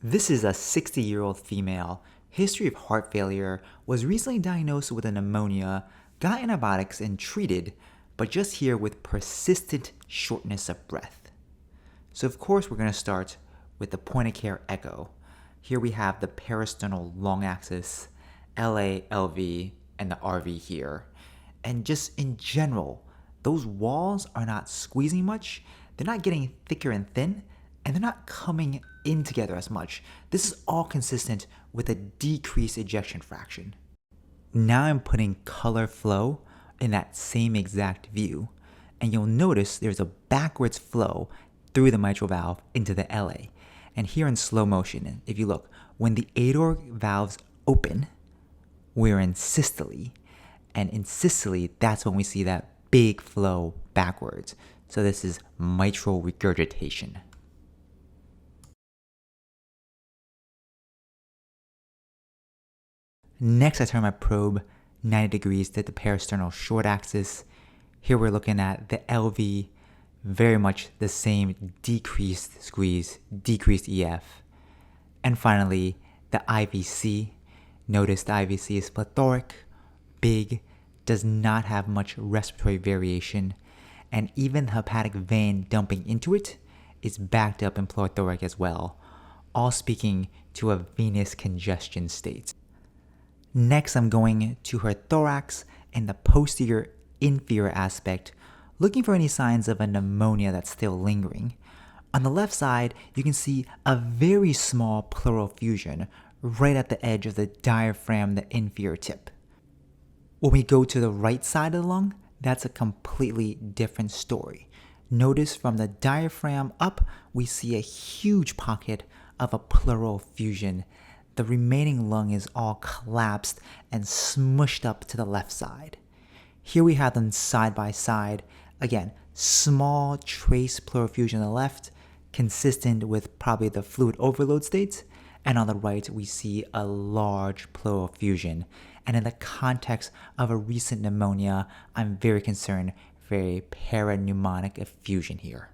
This is a 60-year-old female. History of heart failure, was recently diagnosed with a pneumonia, got antibiotics and treated, but just here with persistent shortness of breath. So of course we're going to start with the point of care echo. Here we have the parasternal long axis, LA, LV, and the RV here. And just in general, those walls are not squeezing much, they're not getting thicker and thin, and they're not coming in together as much. This is all consistent with a decreased ejection fraction. Now I'm putting color flow in that same exact view, and you'll notice there's a backwards flow through the mitral valve into the LA. And here in slow motion, if you look, when the aortic valves open, we're in systole. And in systole, that's when we see that big flow backwards. So this is mitral regurgitation. Next, I turn my probe 90 degrees to the parasternal short axis. Here we're looking at the LV, very much the same decreased squeeze, decreased EF. And finally, the IVC. Notice the IVC is plethoric, big, does not have much respiratory variation, and even the hepatic vein dumping into it is backed up in plethoric as well, all speaking to a venous congestion state. Next, I'm going to her thorax and the posterior inferior aspect, looking for any signs of a pneumonia that's still lingering. On the left side, you can see a very small pleural effusion right at the edge of the diaphragm, the inferior tip. When we go to the right side of the lung, that's a completely different story. Notice from the diaphragm up, we see a huge pocket of a pleural effusion. The remaining lung is all collapsed and smushed up to the left side. Here we have them side by side. Again, small trace pleural effusion on the left, consistent with probably the fluid overload state. And on the right, we see a large pleural effusion. And in the context of a recent pneumonia, I'm very concerned for a parapneumonic effusion here.